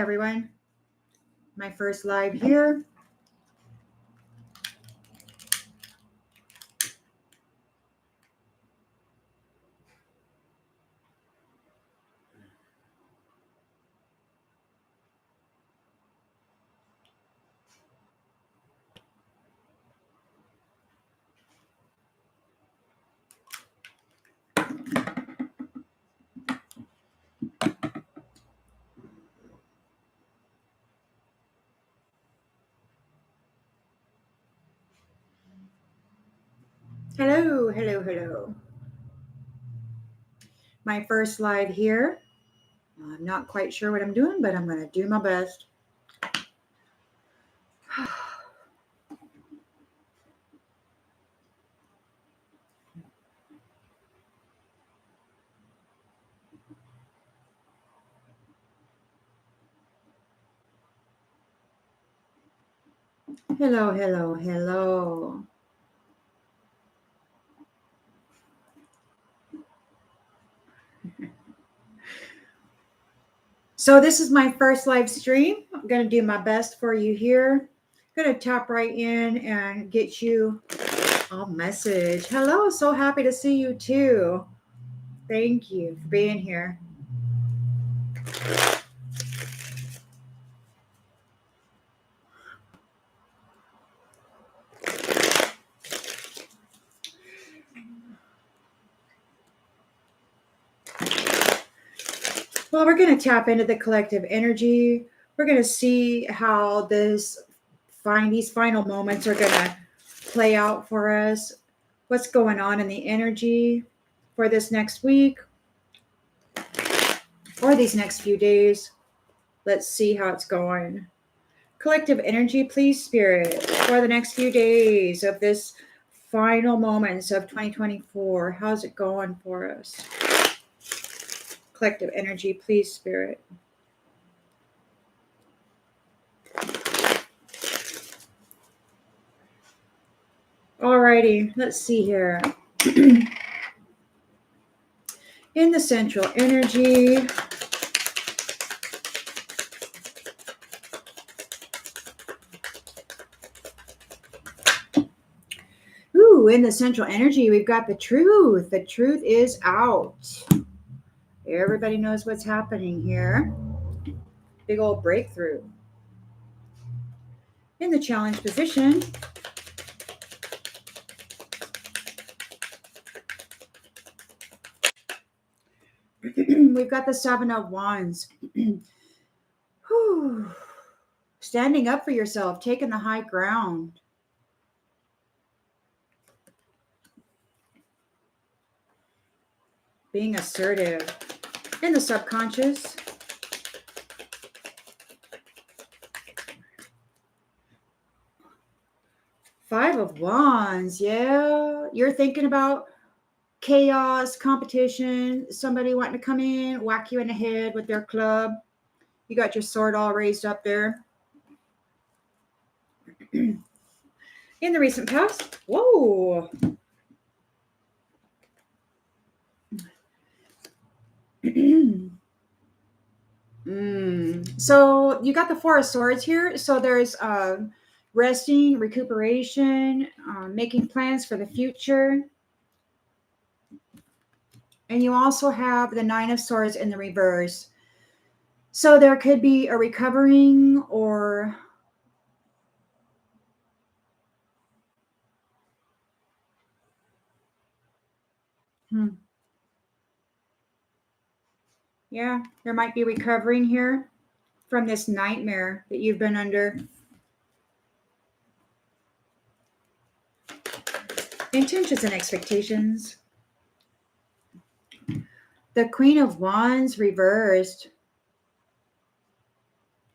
everyone. My first live here. Hello. My first live here. I'm not quite sure what I'm doing, but I'm going to do my best. Hello. So this is my first live stream. I'm going to do my best for you here. I'm going to tap right in and get you a message. Hello, so happy to see you too. Thank you for being here. Well, we're going to tap into the collective energy. We're going to see how these final moments are going to play out for us. What's going on in the energy for this next week or these next few days. Let's see how it's going. Collective energy, please, Spirit, for the next few days of this final moments of 2024. How's it going for us? Collective energy, please, Spirit. Alrighty, let's see here. In the central energy, in the central energy, we've got the truth. The truth is out. Everybody knows what's happening here. Big old breakthrough. In the challenge position, we've got the Seven of Wands. Standing up for yourself, taking the high ground. Being assertive. In the subconscious, Five of Wands. Yeah, you're thinking about chaos, competition, somebody wanting to come in, whack you in the head with their club. You got your sword all raised up there. In the recent past, whoa. So you got the Four of Swords here. So there's resting, recuperation, making plans for the future. And you also have the Nine of Swords in the reverse. So there could be a recovering or yeah, there might be recovering here from this nightmare that you've been under. Intentions and expectations. The Queen of Wands reversed.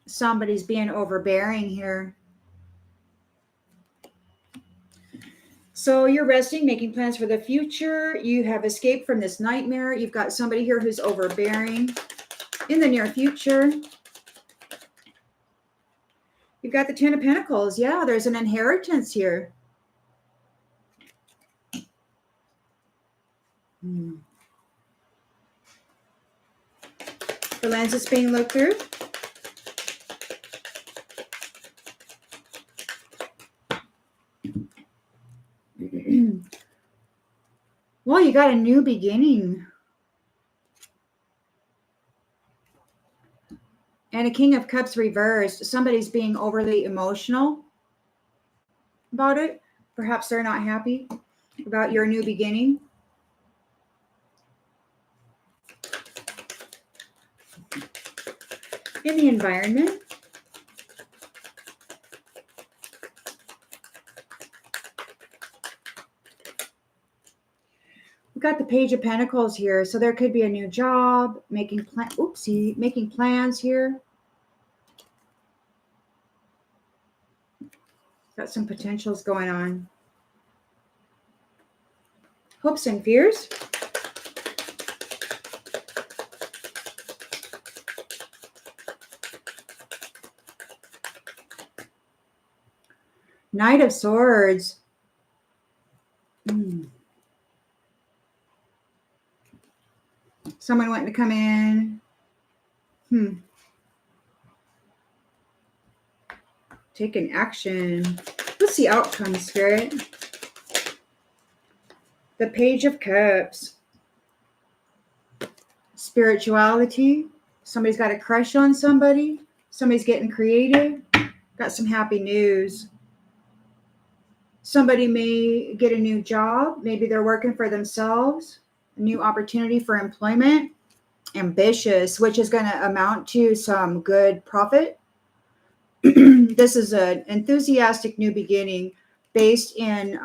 Somebody's being overbearing here. So you're resting, making plans for the future. You have escaped from this nightmare. You've got somebody here who's overbearing. In the near future, you've got the Ten of Pentacles. Yeah, there's an inheritance here. The lens is being looked through. you got a new beginning. And a King of Cups reversed. Somebody's being overly emotional about it. Perhaps they're not happy about your new beginning. In the environment. We've got the Page of Pentacles here. So there could be a new job, making plans here. Got some potentials going on. Hopes and fears. Knight of Swords. Someone wanting to come in. Taking action. What's the outcome, Spirit? The Page of Cups. Spirituality. Somebody's got a crush on somebody. Somebody's getting creative. Got some happy news. Somebody may get a new job. Maybe they're working for themselves. A new opportunity for employment. Ambitious, which is going to amount to some good profit. This is an enthusiastic new beginning based in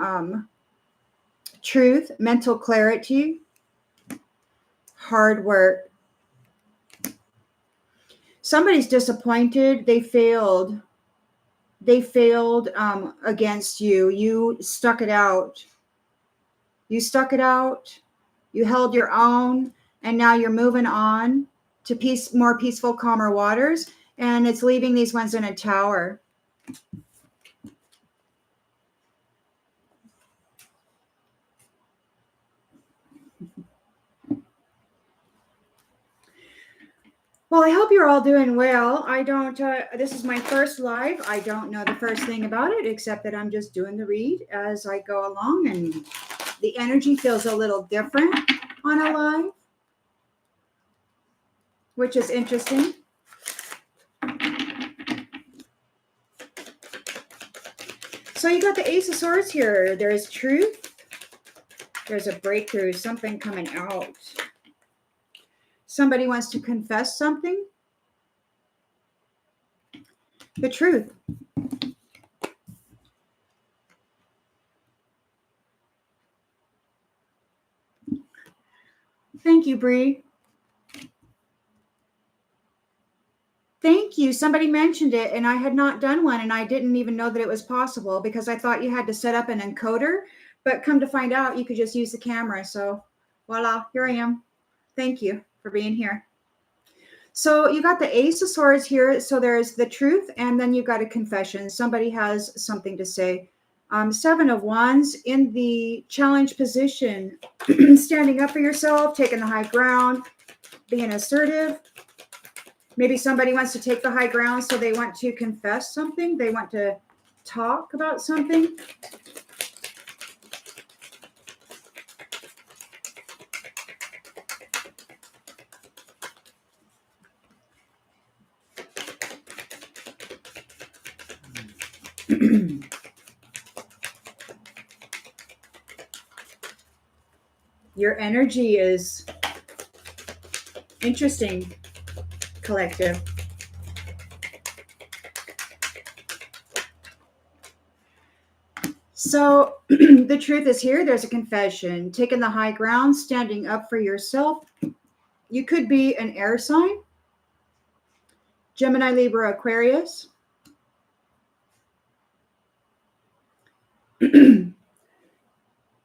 truth, mental clarity, hard work. Somebody's disappointed. They failed. Against you. You stuck it out. You held your own, and now you're moving on to more peaceful, calmer waters, and it's leaving these ones in a tower. Well, I hope you're all doing well. I don't, this is my first live. I don't know the first thing about it, except that I'm just doing the read as I go along, and the energy feels a little different on a live, which is interesting. So you got the Ace of Swords here. There's truth. There's a breakthrough, something coming out. Somebody wants to confess something. The truth. Thank you, Bree. Thank you. Somebody mentioned it, and I had not done one, and I didn't even know that it was possible because I thought you had to set up an encoder, but come to find out, you could just use the camera. So voila, here I am. Thank you for being here. So you got the Ace of Swords here. So there's the truth, and then you've got a confession. Somebody has something to say. Seven of Wands in the challenge position, standing up for yourself, taking the high ground, being assertive. Maybe somebody wants to take the high ground, so they want to confess something. They want to talk about something. Your energy is interesting, collective. So the truth is here. There's a confession, taking the high ground, standing up for yourself. You could be an air sign, Gemini, Libra, Aquarius.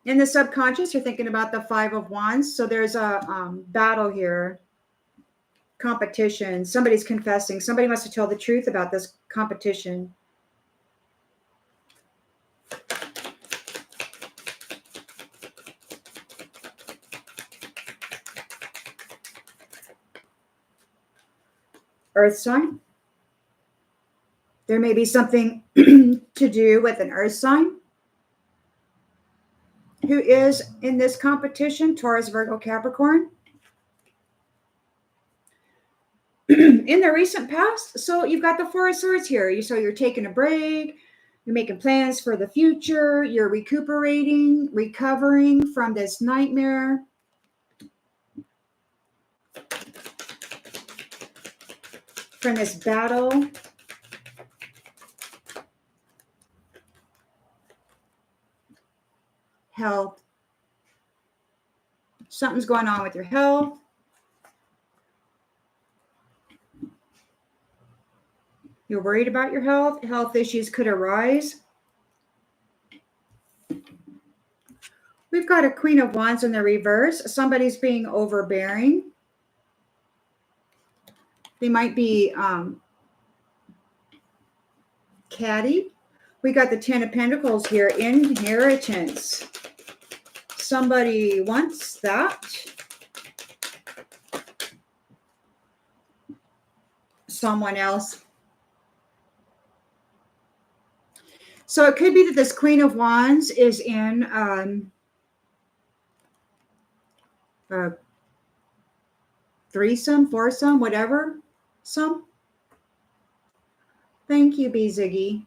In the subconscious, you're thinking about the Five of Wands. So there's a battle here, competition. Somebody's confessing. Somebody wants to tell the truth about this competition. Earth sign. There may be something to do with an earth sign. who is in this competition, Taurus, Virgo, Capricorn, in the recent past. So you've got the Four of Swords here. So you're taking a break, you're making plans for the future, you're recuperating, recovering from this nightmare. From this battle. Health. Something's going on with your health. You're worried about your health. Health issues could arise. We've got a Queen of Wands in the reverse. Somebody's being overbearing. They might be catty. We got the Ten of Pentacles here. Inheritance. Somebody wants that. Someone else. So it could be that this Queen of Wands is in threesome, foursome, whatever. Thank you, B Ziggy.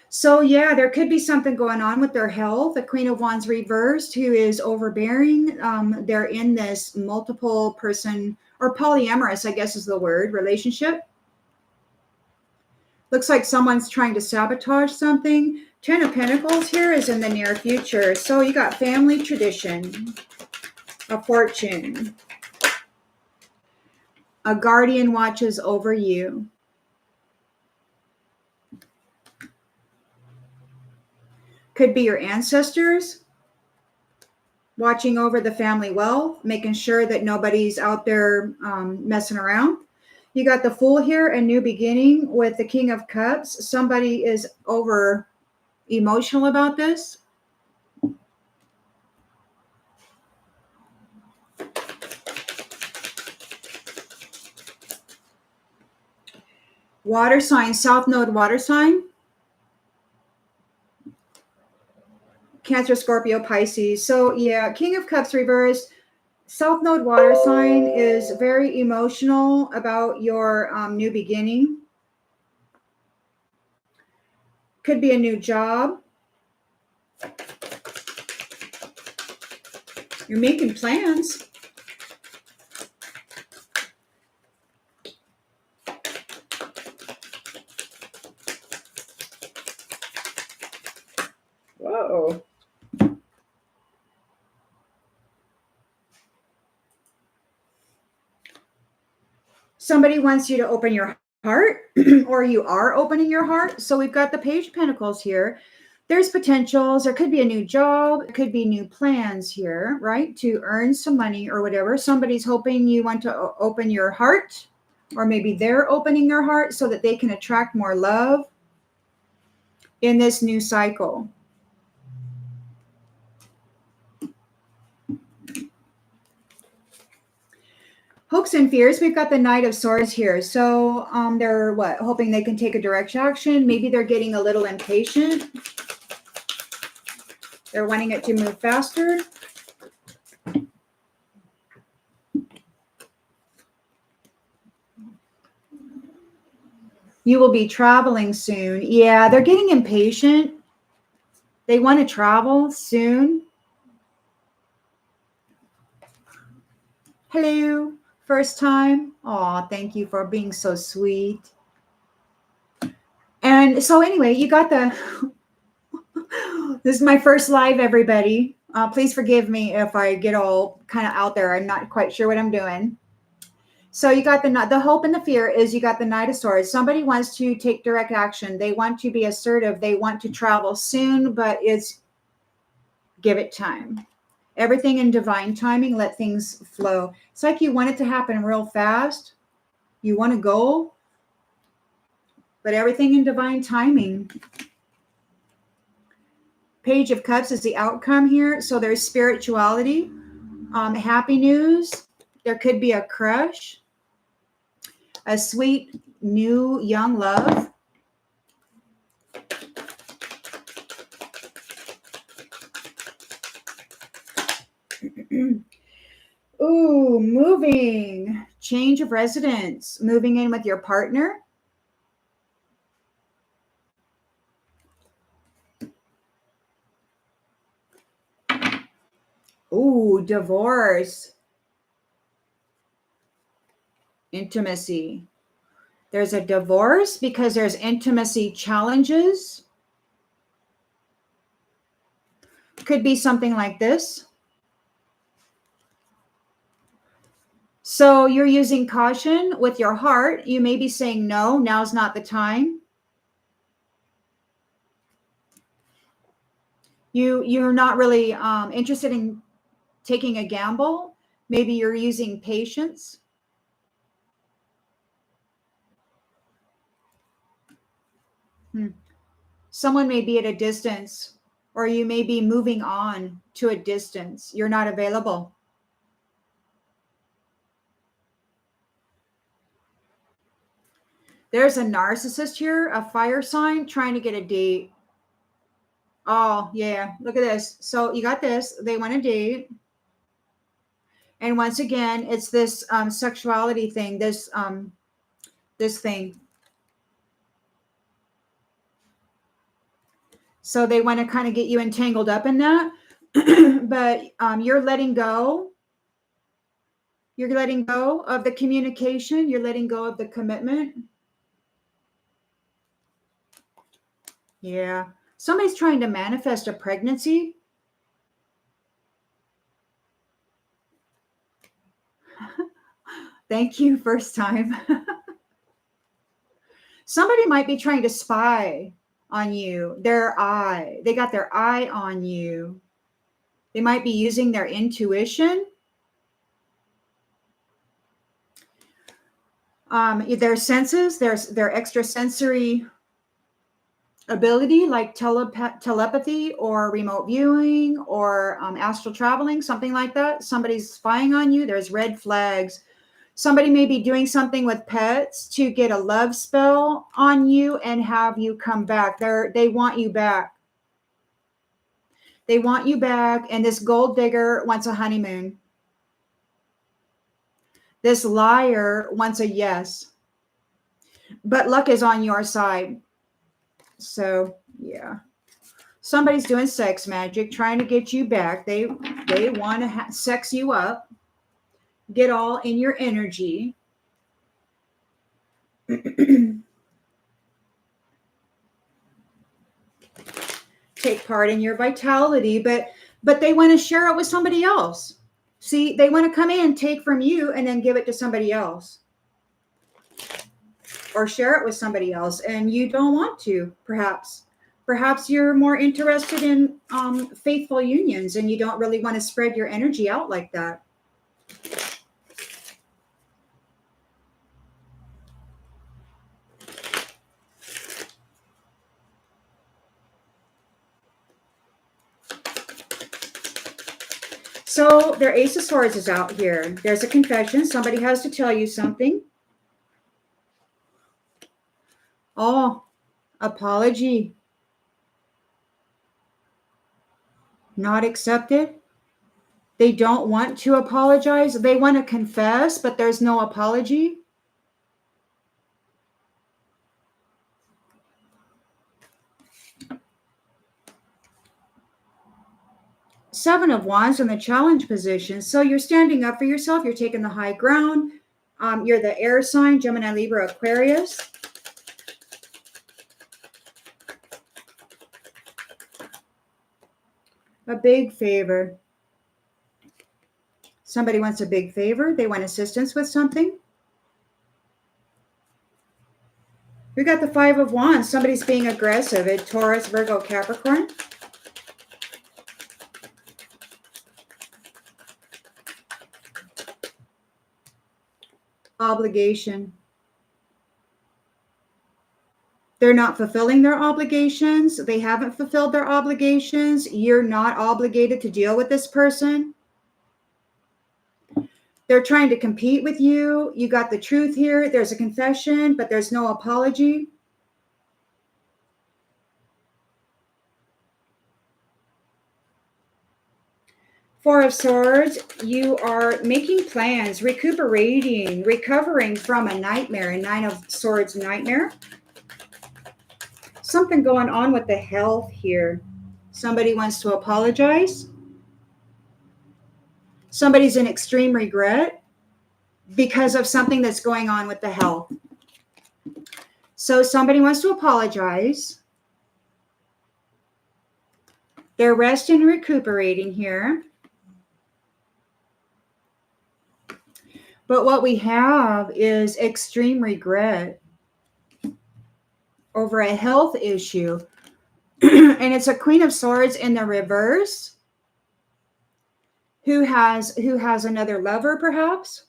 So yeah, there could be something going on with their health. The Queen of Wands reversed, who is overbearing. They're in this multiple person or polyamorous, I guess is the word, relationship. Looks like someone's trying to sabotage something. Ten of Pentacles here is in the near future. So you got family tradition, a fortune. A guardian watches over you. Could be your ancestors watching over the family wealth, making sure that nobody's out there messing around. You got the Fool here, a new beginning with the King of Cups. Somebody is over emotional about this. Water sign, South Node water sign. Cancer, Scorpio, Pisces. So yeah, King of Cups reversed. South Node water sign is very emotional about your new beginning. Could be a new job. You're making plans. Whoa. Somebody wants you to open your heart, or you are opening your heart. So we've got the Page of Pentacles here. There's potentials. There could be a new job. There could be new plans here, right? To earn some money or whatever. Somebody's hoping you want to open your heart, or maybe they're opening their heart so that they can attract more love in this new cycle. Hopes and fears. We've got the Knight of Swords here. So they're hoping they can take a direct action. Maybe they're getting a little impatient. They're wanting it to move faster. You will be traveling soon. Yeah, they're getting impatient. They want to travel soon. Hello. First time. Oh, thank you for being so sweet. And so anyway, you got the, this is my first live, everybody. Please forgive me if I get all kind of out there. I'm not quite sure what I'm doing. So you got the hope and the fear is you got the Knight of Swords. Somebody wants to take direct action. They want to be assertive. They want to travel soon, but give it time. Everything in divine timing, let things flow. It's like you want it to happen real fast. You want to go, but everything in divine timing. Page of Cups is the outcome here. So there's spirituality, happy news. There could be a crush, a sweet, new, young love. Ooh, moving, change of residence, moving in with your partner. Ooh, divorce, intimacy. There's a divorce because there's intimacy challenges. Could be something like this. So you're using caution with your heart. You may be saying, no, now's not the time. You're not really interested in taking a gamble. Maybe you're using patience. Someone may be at a distance, or you may be moving on to a distance. You're not available. There's a narcissist here, a fire sign, trying to get a date. Oh, yeah. Look at this. So you got this. They want a date. And once again, it's this sexuality thing, this thing. So they want to kind of get you entangled up in that. But you're letting go. You're letting go of the communication. You're letting go of the commitment. Yeah. Somebody's trying to manifest a pregnancy. Thank you, first time. Somebody might be trying to spy on you. They got their eye on you. They might be using their intuition. Their senses, their extrasensory ability, like telepathy or remote viewing or astral traveling, something like that. Somebody's spying on you. There's red flags. Somebody may be doing something with pets to get a love spell on you and have you come back. They want you back. They want you back. And this gold digger wants a honeymoon. This liar wants a yes. But luck is on your side. So, yeah. Somebody's doing sex magic, trying to get you back. They want to sex you up, get all in your energy. Take part in your vitality, but they want to share it with somebody else. See, they want to come in, take from you, and then give it to somebody else. Or share it with somebody else, and you don't want to, perhaps. Perhaps you're more interested in faithful unions, and you don't really want to spread your energy out like that. So their Ace of Swords is out here. There's a confession. Somebody has to tell you something. Oh, apology. Not accepted. They don't want to apologize. They want to confess, but there's no apology. Seven of Wands in the challenge position. So you're standing up for yourself. You're taking the high ground. You're the air sign, Gemini, Libra, Aquarius. A big favor. Somebody wants a big favor. They want assistance with something. We got the Five of Wands. Somebody's being aggressive. At Taurus, Virgo, Capricorn. Obligation. They're not fulfilling their obligations. They haven't fulfilled their obligations. You're not obligated to deal with this person. They're trying to compete with you. You got the truth here. There's a confession, but there's no apology. Four of Swords, you are making plans, recovering from a nightmare, a Nine of Swords nightmare. Something going on with the health here. Somebody wants to apologize. Somebody's in extreme regret because of something that's going on with the health. So somebody wants to apologize. They're resting and recuperating here. But what we have is extreme regret over a health issue. And it's a Queen of Swords in the reverse. Who has another lover, perhaps?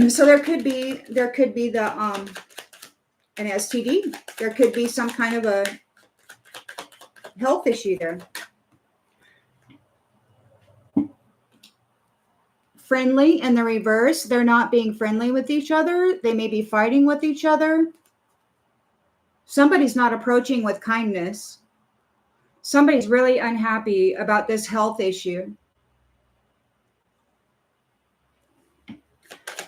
So there could be the an STD. There could be some kind of a health issue there. Friendly in the reverse. They're not being friendly with each other. They may be fighting with each other. Somebody's not approaching with kindness. Somebody's really unhappy about this health issue.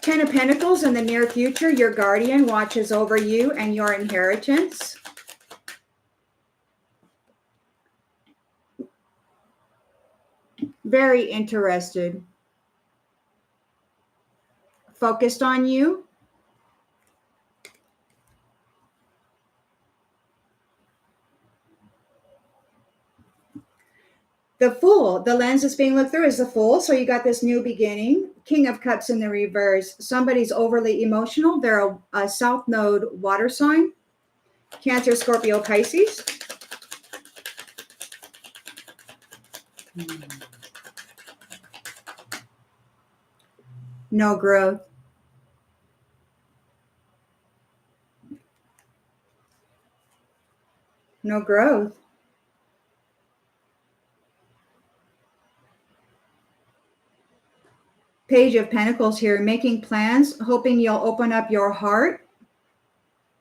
Ten of Pentacles in the near future. Your guardian watches over you and your inheritance. Very interested. Focused on you. The Fool, the lens that's being looked through is the Fool. So you got this new beginning. King of Cups in the reverse. Somebody's overly emotional. They're a South Node water sign. Cancer, Scorpio, Pisces. No growth. No growth. Page of Pentacles here, making plans, hoping you'll open up your heart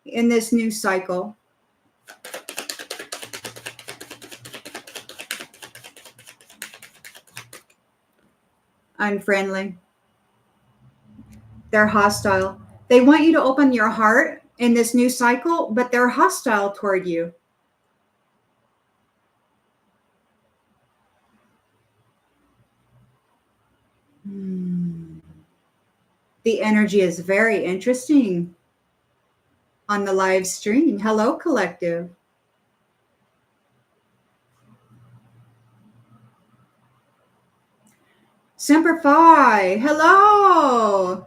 in this new cycle. Unfriendly. They're hostile. They want you to open your heart in this new cycle, but they're hostile toward you. The energy is very interesting on the live stream. Hello, collective. Semper Fi. Hello.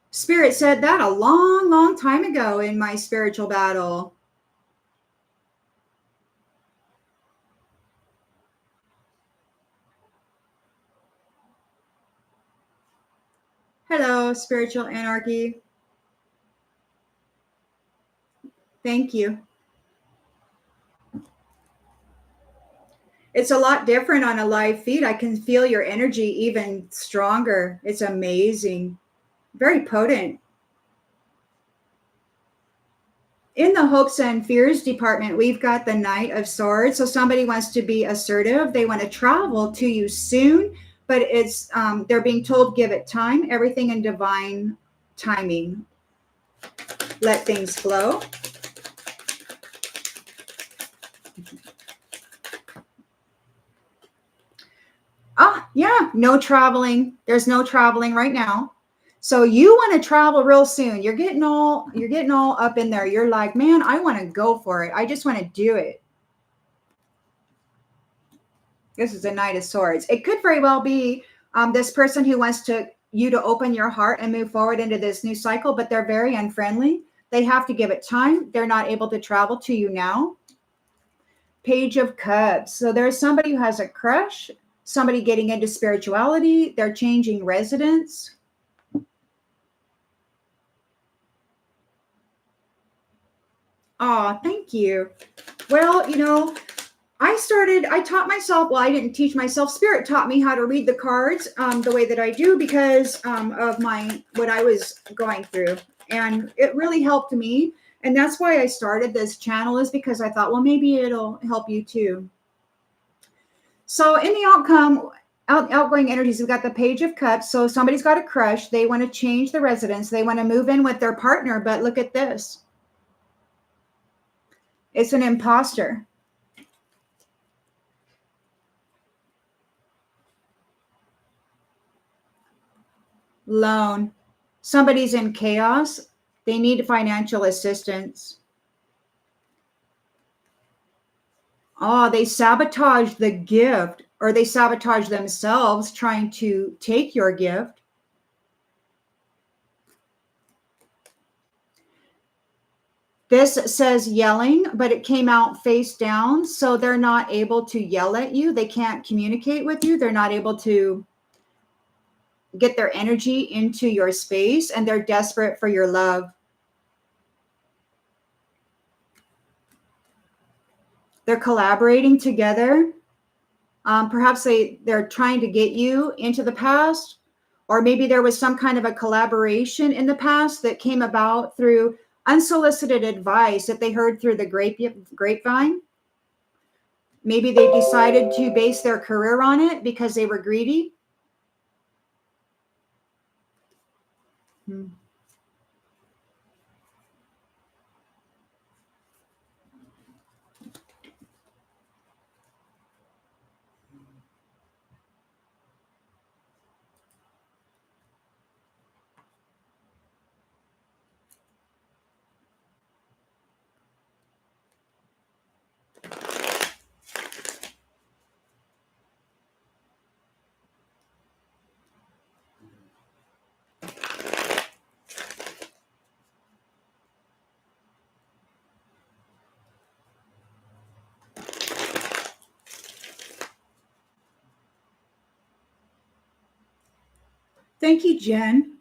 Spirit said that a long, long time ago in my spiritual battle. Hello, Spiritual Anarchy. Thank you. It's a lot different on a live feed. I can feel your energy even stronger. It's amazing. Very potent. In the hopes and fears department, we've got the Knight of Swords. So somebody wants to be assertive. They want to travel to you soon, but it's they're being told, give it time, everything in divine timing. Let things flow. Yeah, no traveling. There's no traveling right now. So you want to travel real soon. You're getting all up in there. You're like, man, I want to go for it. I just want to do it. This is a Knight of Swords. It could very well be this person who wants you to open your heart and move forward into this new cycle, but they're very unfriendly. They have to give it time. They're not able to travel to you now. Page of Cups. So there's somebody who has a crush, somebody getting into spirituality. They're changing residence. Oh, thank you. Well, I taught myself, well, I didn't teach myself. Spirit taught me how to read the cards the way that I do because of what I was going through. And it really helped me. And that's why I started this channel, is because I thought, well, maybe it'll help you too. So in the outgoing energies, we've got the Page of Cups. So somebody's got a crush. They want to change the residence. They want to move in with their partner. But look at this. It's an imposter. Loan. Somebody's in chaos. They need financial assistance. Oh, they sabotage the gift, or they sabotage themselves trying to take your gift. This says yelling, but it came out face down. So they're not able to yell at you. They can't communicate with you. They're not able to get their energy into your space, and they're desperate for your love. They're collaborating together. Perhaps they're trying to get you into the past, or maybe there was some kind of a collaboration in the past that came about through unsolicited advice that they heard through the grapevine. Maybe they decided to base their career on it because they were greedy. Thank you, Jen.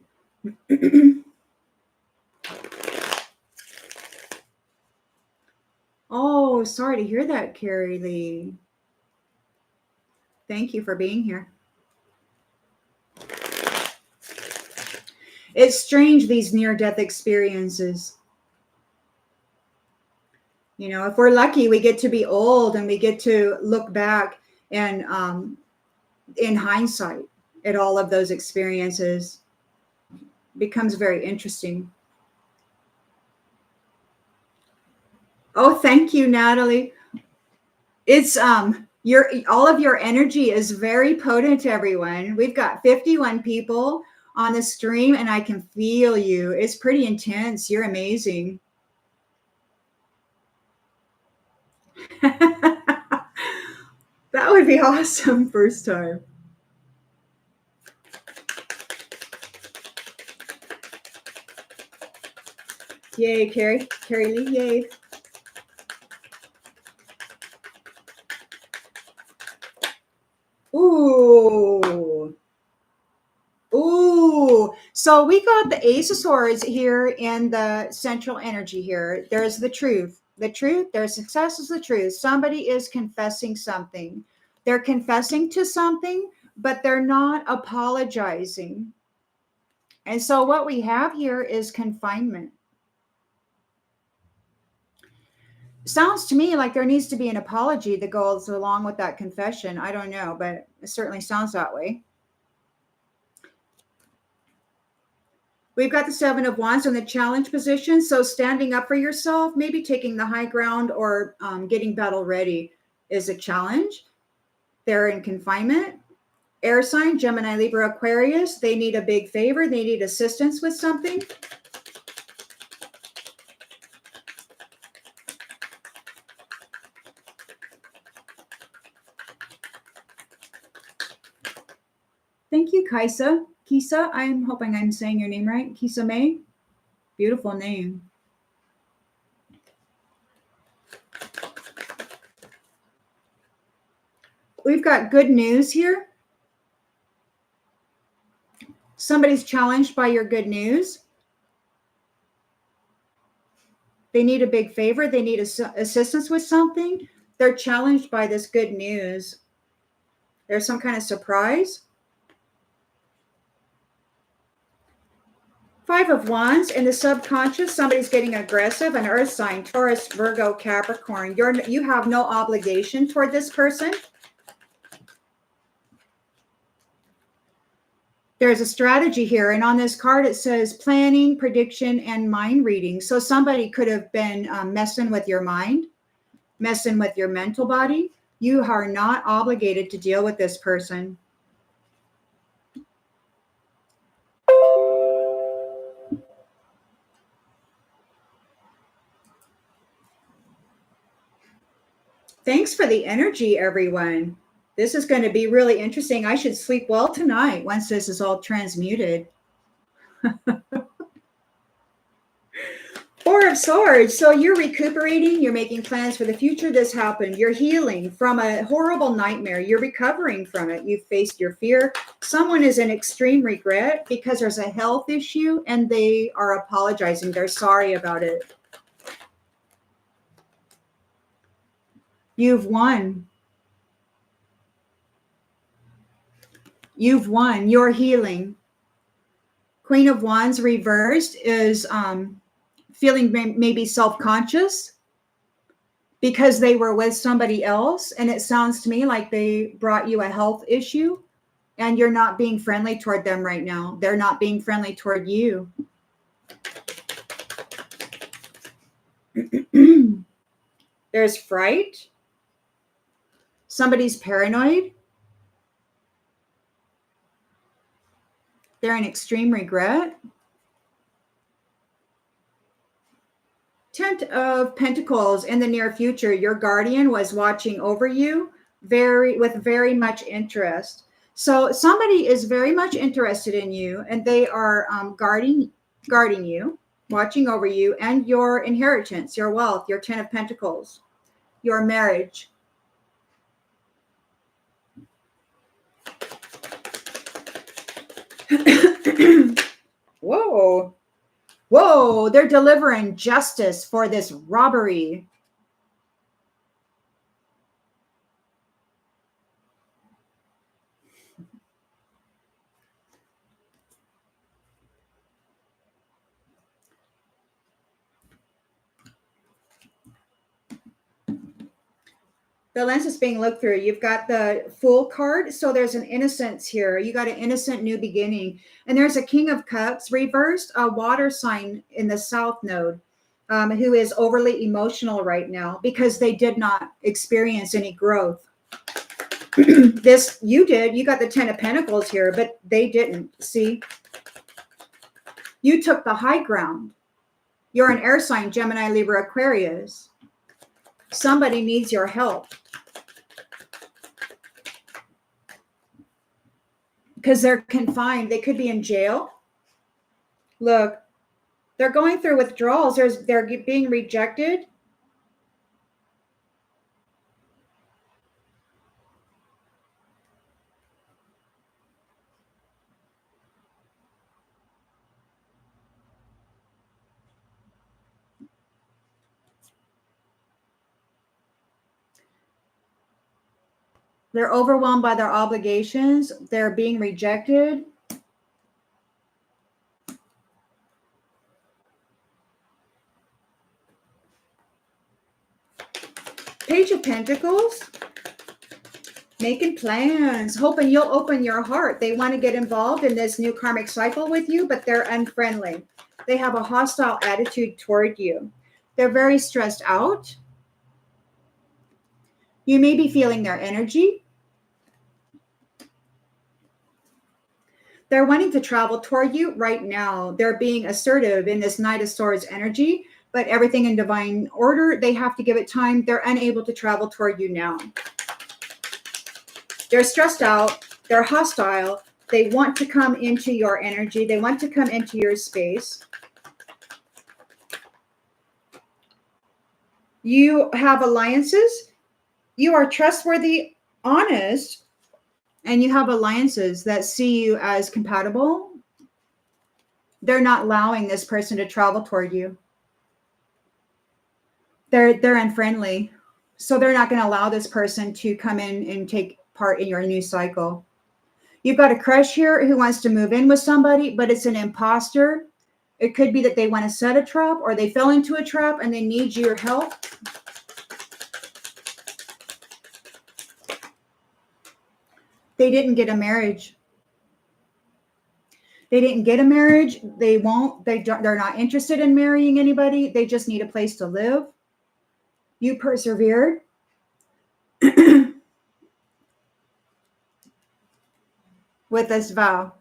Oh, sorry to hear that, Carrie Lee. Thank you for being here. It's strange, these near-death experiences. You know, if we're lucky, we get to be old and we get to look back and in hindsight at all of those experiences. Becomes very interesting. Oh, thank you, Natalie. It's all of your energy is very potent, everyone. We've got 51 people on the stream and I can feel you. It's pretty intense. You're amazing. That would be awesome first time. Yay, Carrie Lee, yay. Ooh. Ooh. So we got the Ace of Swords here in the central energy here. There's the truth. The truth, their success is the truth. Somebody is confessing something. They're confessing to something, but they're not apologizing. And so what we have here is confinement. Sounds to me like there needs to be an apology that goes along with that confession. I don't know, but it certainly sounds that way. We've got the Seven of Wands in the challenge position. So standing up for yourself, maybe taking the high ground or getting battle ready is a challenge. They're in confinement. Air sign, Gemini, Libra, Aquarius. They need a big favor. They need assistance with something. Thank you, Kaisa. Kisa, I'm hoping I'm saying your name right. Kisa May. Beautiful name. We've got good news here. Somebody's challenged by your good news. They need a big favor. They need assistance with something. They're challenged by this good news. There's some kind of surprise. Five of Wands in the subconscious, somebody's getting aggressive, an earth sign, Taurus, Virgo, Capricorn. You have no obligation toward this person. There's a strategy here. And on this card, it says planning, prediction, and mind reading. So somebody could have been messing with your mind, messing with your mental body. You are not obligated to deal with this person. Thanks for the energy, everyone. This is going to be really interesting. I should sleep well tonight once this is all transmuted. Four of Swords. So you're recuperating. You're making plans for the future. This happened. You're healing from a horrible nightmare. You're recovering from it. You've faced your fear. Someone is in extreme regret because there's a health issue and they are apologizing. They're sorry about it. You've won. You've won. You're healing. Queen of Wands reversed is feeling maybe self-conscious because they were with somebody else. And it sounds to me like they brought you a health issue and you're not being friendly toward them right now. They're not being friendly toward you. There's fright. Somebody's paranoid. They're in extreme regret. Ten of Pentacles in the near future. Your guardian was watching over you with very much interest. So somebody is very much interested in you and they are guarding you, watching over you and your inheritance, your wealth, your 10 of Pentacles, your marriage. Whoa. Whoa, they're delivering justice for this robbery. The lens is being looked through. You've got the Fool card. So there's an innocence here. You got an innocent new beginning. And there's a King of Cups reversed, a water sign in the South Node who is overly emotional right now because they did not experience any growth. This you did. You got the 10 of Pentacles here, but they didn't. See? You took the high ground. You're an air sign, Gemini, Libra, Aquarius. Somebody needs your help. Because they're confined. They could be in jail. Look, they're going through withdrawals. They're being rejected. They're overwhelmed by their obligations. They're being rejected. Page of Pentacles. Making plans, hoping you'll open your heart. They want to get involved in this new karmic cycle with you, but they're unfriendly. They have a hostile attitude toward you. They're very stressed out. You may be feeling their energy. They're wanting to travel toward you right now. They're being assertive in this Knight of Swords energy, but everything in divine order. They have to give it time. They're unable to travel toward you now. They're stressed out. They're hostile. They want to come into your energy. They want to come into your space. You have alliances. You are trustworthy, honest, and you have alliances that see you as compatible. They're not allowing this person to travel toward you. They're unfriendly. So they're not going to allow this person to come in and take part in your new cycle. You've got a crush here who wants to move in with somebody, but it's an imposter. It could be that they want to set a trap or they fell into a trap and they need your help. They didn't get a marriage. They didn't get a marriage. They won't. They're not interested in marrying anybody. They just need a place to live. You persevered. With this vow.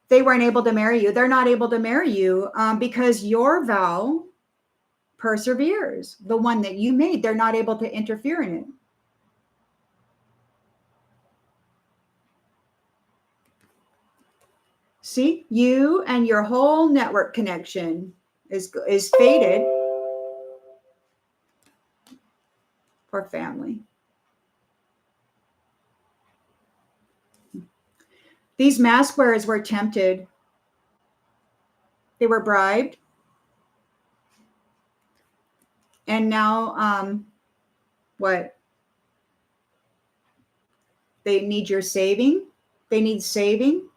They weren't able to marry you. They're not able to marry you because your vow perseveres. The one that you made, they're not able to interfere in it. See, you and your whole network connection is faded for family. These mask wearers were tempted. They were bribed. And now, what? They need your saving. They need saving.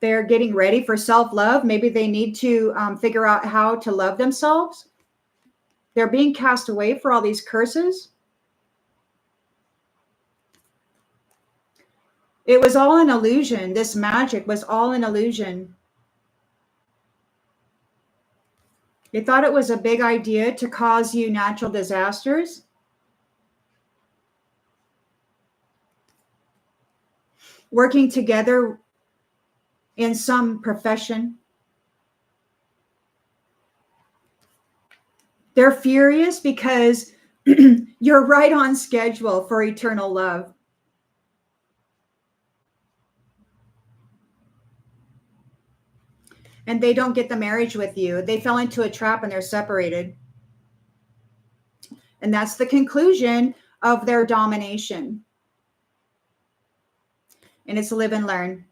They're getting ready for self-love. Maybe they need to figure out how to love themselves. They're being cast away for all these curses. It was all an illusion. This magic was all an illusion. They thought it was a big idea to cause you natural disasters. Working together in some profession. They're furious because you're right on schedule for eternal love. And they don't get the marriage with you. They fell into a trap and they're separated. And that's the conclusion of their domination. And it's live and learn.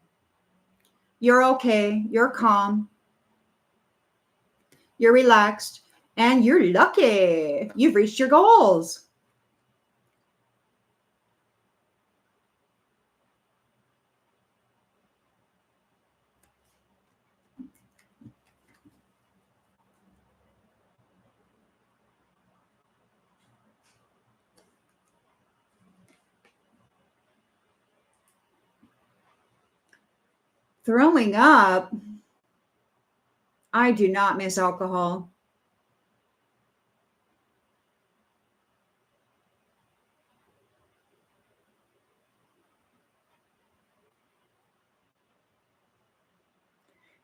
You're okay. You're calm. You're relaxed. And you're lucky. You've reached your goals. Throwing up. I do not miss alcohol.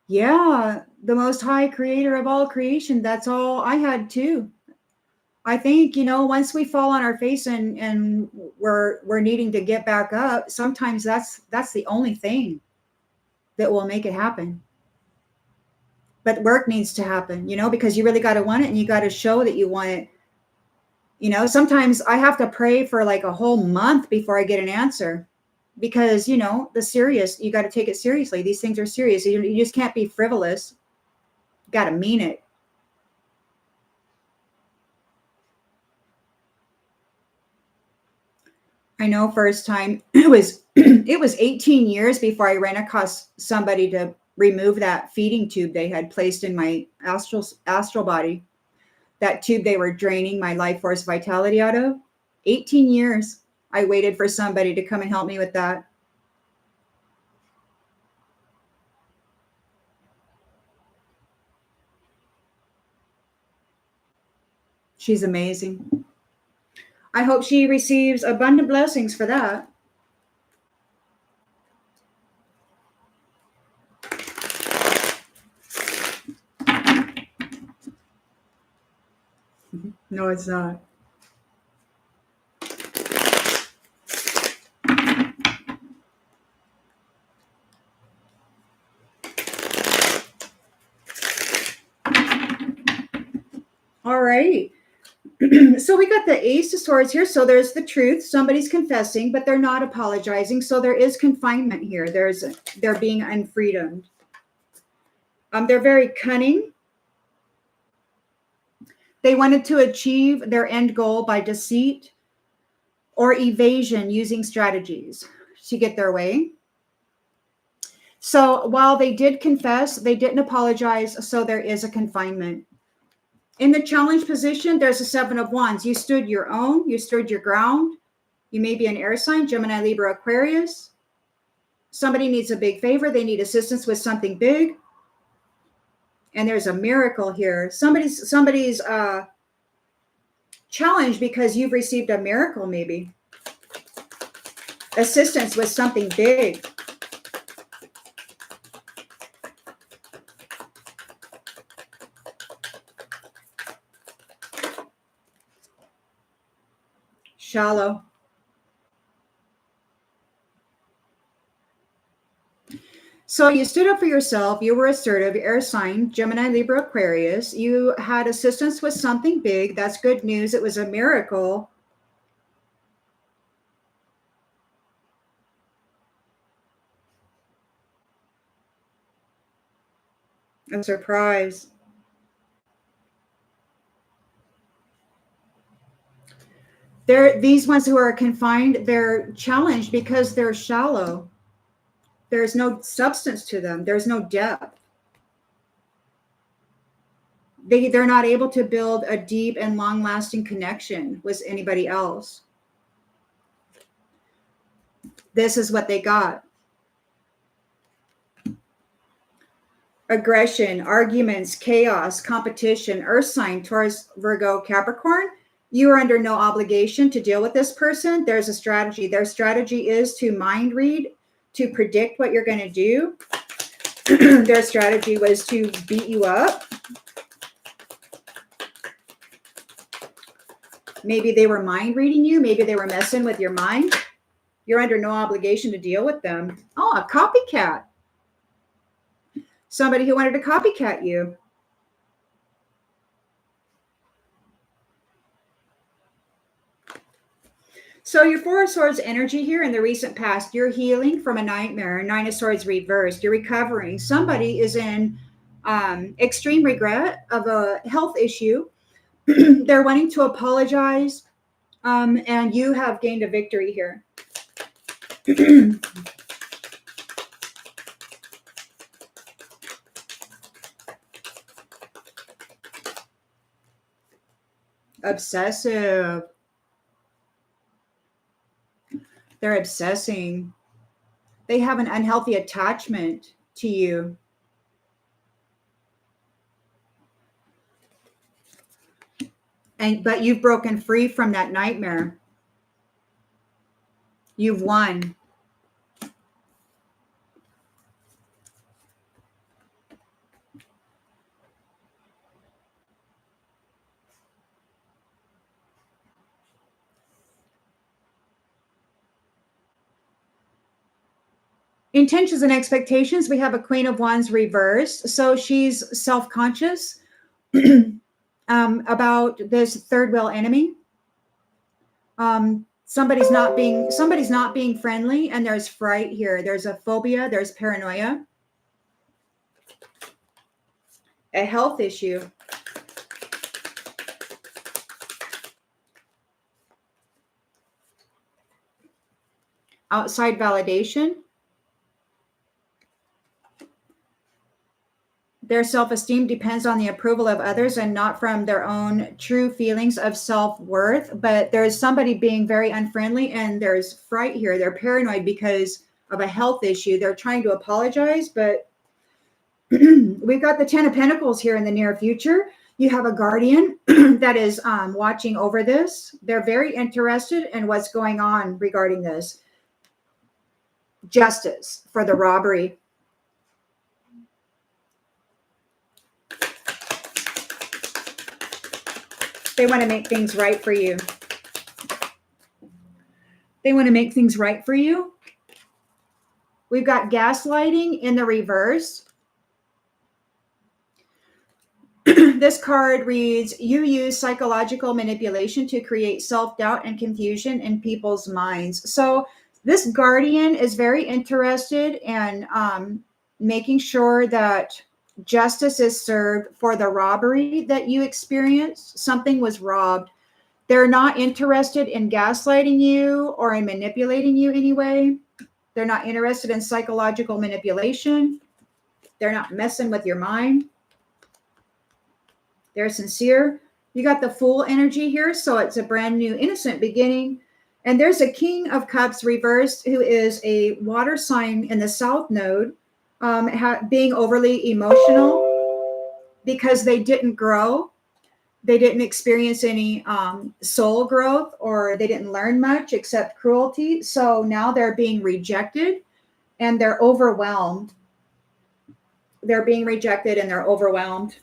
Yeah, the most high creator of all creation. That's all I had too. I think, once we fall on our face and we're needing to get back up, sometimes that's the only thing that will make it happen. But work needs to happen, because you really got to want it and you got to show that you want it. Sometimes I have to pray for like a whole month before I get an answer because, you got to take it seriously. These things are serious. You just can't be frivolous. You got to mean it. I know first time it was 18 years before I ran across somebody to remove that feeding tube they had placed in my astral body. That tube they were draining my life force vitality out of. 18 years I waited for somebody to come and help me with that. She's amazing. I hope she receives abundant blessings for that. No, it's not. All right. So we got the Ace of Swords here. So there's the truth. Somebody's confessing, but they're not apologizing. So there is confinement here. They're being unfreedomed. They're very cunning. They wanted to achieve their end goal by deceit or evasion using strategies to get their way. So while they did confess, they didn't apologize. So there is a confinement. In the challenge position, there's a 7 of Wands. You stood your own, you stood your ground. You may be an air sign, Gemini, Libra, Aquarius. Somebody needs a big favor. They need assistance with something big. And there's a miracle here. Somebody's challenged because you've received a miracle, maybe. Assistance with something big. Shallow. So you stood up for yourself. You were assertive, air sign, Gemini, Libra, Aquarius. You had assistance with something big. That's good news. It was a miracle. A surprise. These ones who are confined, they're challenged because they're shallow. There's no substance to them. There's no depth. They're not able to build a deep and long-lasting connection with anybody else. This is what they got. Aggression, arguments, chaos, competition, Earth sign, Taurus, Virgo, Capricorn. You are under no obligation to deal with this person. There's a strategy. Their strategy is to mind read, to predict what you're going to do. Their strategy was to beat you up. Maybe they were mind reading you. Maybe they were messing with your mind. You're under no obligation to deal with them. Oh, a copycat. Somebody who wanted to copycat you. So your Four of Swords energy here in the recent past, you're healing from a nightmare, 9 of Swords reversed. You're recovering. Somebody is in extreme regret of a health issue. They're wanting to apologize, and you have gained a victory here. Obsessive. They're obsessing. They have an unhealthy attachment to you. But you've broken free from that nightmare. You've won. Intentions and expectations. We have a Queen of Wands reversed. So she's self-conscious about this third wheel enemy. Somebody's not being friendly, and there's fright here. There's a phobia. There's paranoia. A health issue. Outside validation. Their self-esteem depends on the approval of others and not from their own true feelings of self-worth. But there's somebody being very unfriendly, and there's fright here. They're paranoid because of a health issue. They're trying to apologize, but we've got the 10 of Pentacles here in the near future. You have a guardian that is watching over this. They're very interested in what's going on regarding this. Justice for the robbery. They want to make things right for you. They want to make things right for you. We've got gaslighting in the reverse. This card reads, you use psychological manipulation to create self-doubt and confusion in people's minds. So this guardian is very interested in making sure that justice is served for the robbery that you experienced. Something was robbed. They're not interested in gaslighting you or in manipulating you anyway. They're not interested in psychological manipulation. They're not messing with your mind. They're sincere. You got the Fool energy here, so it's a brand new, innocent beginning. And there's a King of Cups reversed who is a water sign in the South Node, being overly emotional because they didn't grow. They didn't experience any soul growth, or they didn't learn much except cruelty. So now they're being rejected and they're overwhelmed. They're being rejected and they're overwhelmed.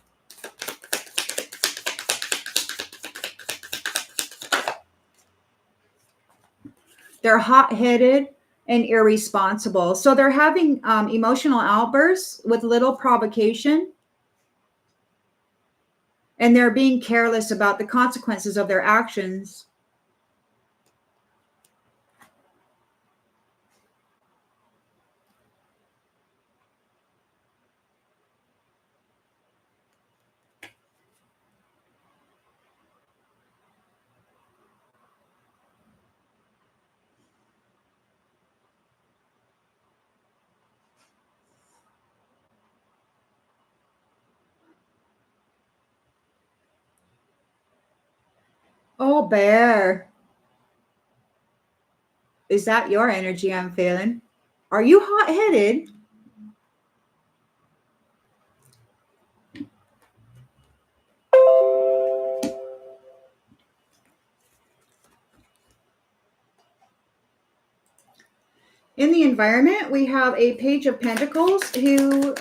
They're hot-headed and irresponsible. So they're having emotional outbursts with little provocation. And they're being careless about the consequences of their actions. Oh, Bear. Is that your energy I'm feeling? Are you hot-headed? In the environment, we have a Page of Pentacles who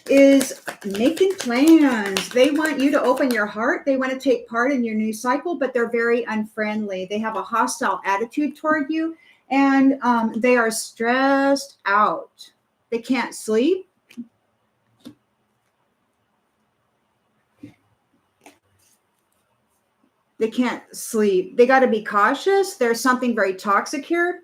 is making plans. They want you to open your heart. They want to take part in your new cycle, but they're very unfriendly. They have a hostile attitude toward you, and they are stressed out. They can't sleep. They can't sleep. They got to be cautious. There's something very toxic here.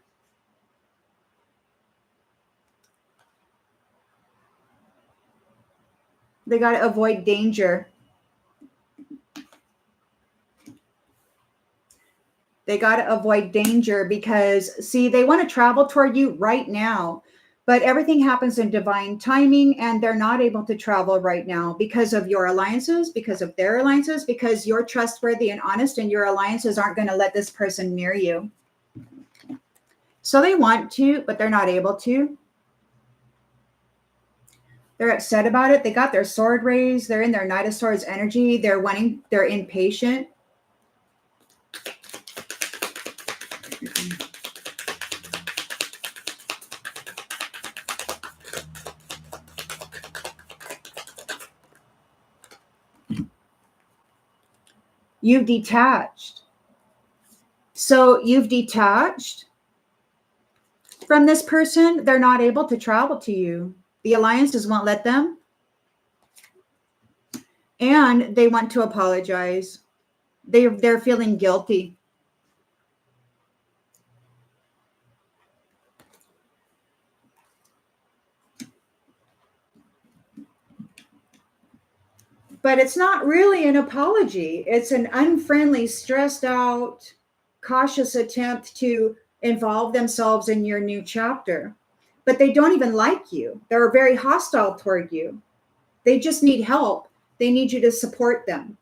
They got to avoid danger. They got to avoid danger because, see, they want to travel toward you right now, but everything happens in divine timing, and they're not able to travel right now because of your alliances, because of their alliances, because you're trustworthy and honest, and your alliances aren't going to let this person near you. So they want to, but they're not able to. They're upset about it. They got their sword raised. They're in their Knight of Swords energy. They're impatient. You've detached. So you've detached from this person. They're not able to travel to you. The alliances won't let them. And they want to apologize. They're feeling guilty. But it's not really an apology. It's an unfriendly, stressed out, cautious attempt to involve themselves in your new chapter. But they don't even like you. They're very hostile toward you. They just need help. They need you to support them.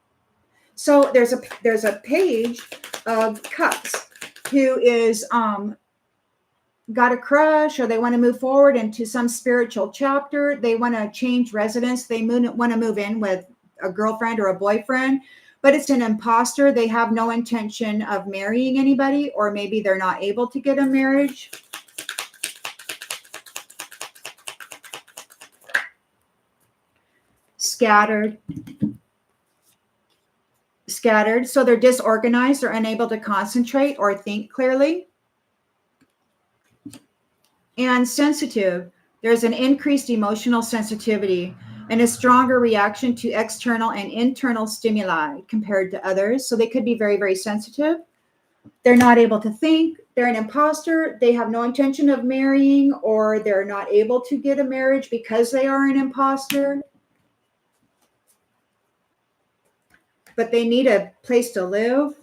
So there's a Page of Cups who is got a crush, or they want to move forward into some spiritual chapter. They want to change residence. They want to move in with a girlfriend or a boyfriend, but it's an imposter. They have no intention of marrying anybody, or maybe they're not able to get a marriage. Scattered. So they're disorganized. They're unable to concentrate or think clearly. And sensitive. There's an increased emotional sensitivity and a stronger reaction to external and internal stimuli compared to others. So they could be very, very sensitive. They're not able to think. They're an imposter. They have no intention of marrying, or they're not able to get a marriage because they are an imposter. but they need a place to live.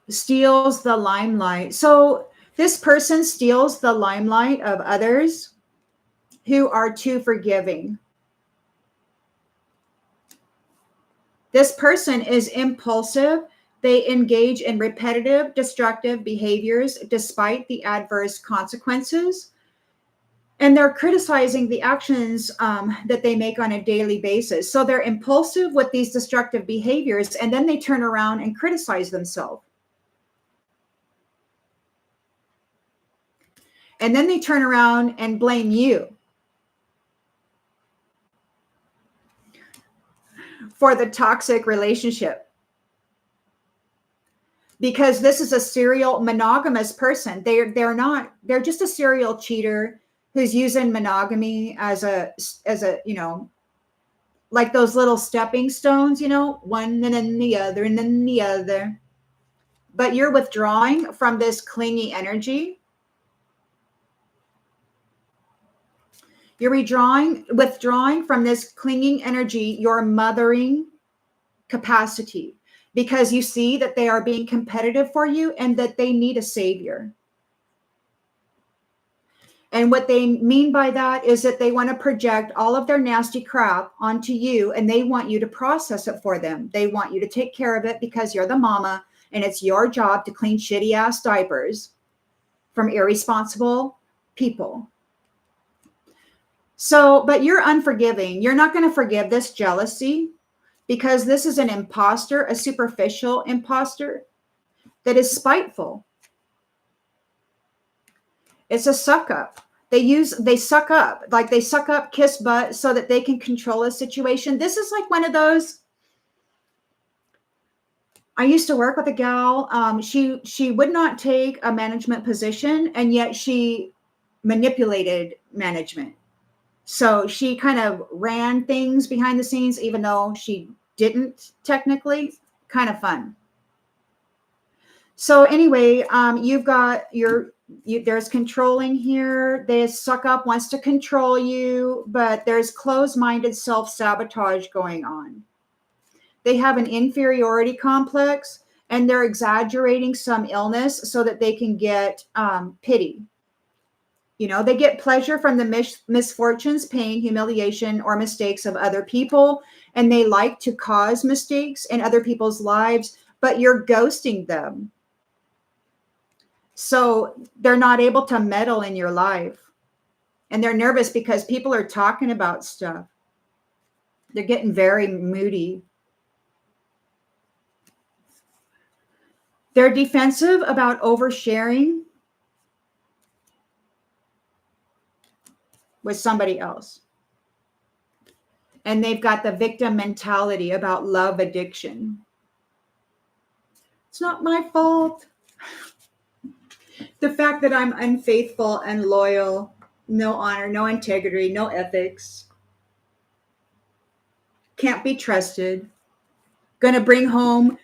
Steals the limelight. So this person steals the limelight of others who are too forgiving. This person is impulsive. They engage in repetitive, destructive behaviors despite the adverse consequences. And they're criticizing the actions that they make on a daily basis. So they're impulsive with these destructive behaviors, and then they turn around and criticize themselves. And then they turn around and blame you for the toxic relationship. Because this is a serial monogamous person. They're just a serial cheater who's using monogamy as a, like those little stepping stones, one and then the other and then the other. But you're withdrawing from this clingy energy. You're withdrawing from this clinging energy, your mothering capacity, because you see that they are being competitive for you and that they need a savior. And what they mean by that is that they want to project all of their nasty crap onto you, and they want you to process it for them. They want you to take care of it because you're the mama, and it's your job to clean shitty ass diapers from irresponsible people. So, but you're unforgiving. You're not going to forgive this jealousy because this is an imposter, a superficial imposter that is spiteful. It's a suck up. They suck up, like they suck up, kiss butt so that they can control a situation. This is like one of those. I used to work with a gal. She would not take a management position, and yet she manipulated management. So she kind of ran things behind the scenes, even though she didn't technically. Kind of fun. So anyway, you've got there's controlling here. This suck up wants to control you, but there's closed-minded self-sabotage going on. They have an inferiority complex, and they're exaggerating some illness so that they can get pity. They get pleasure from the misfortunes, pain, humiliation, or mistakes of other people, and they like to cause mistakes in other people's lives, but you're ghosting them. So they're not able to meddle in your life, and they're nervous because people are talking about stuff. They're getting very moody. They're defensive about oversharing with somebody else. And they've got the victim mentality about love addiction. It's not my fault. The fact that I'm unfaithful and loyal, no honor, no integrity, no ethics, can't be trusted, gonna bring home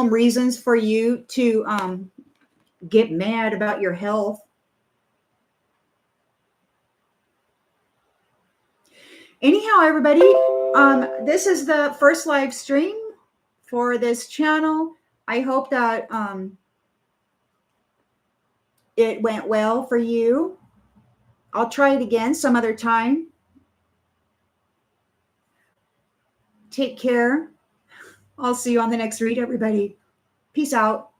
reasons for you to get mad about your health. Anyhow, everybody, this is the first live stream for this channel. I hope that it went well for you. I'll try it again some other time. Take care. I'll see you on the next read, everybody. Peace out.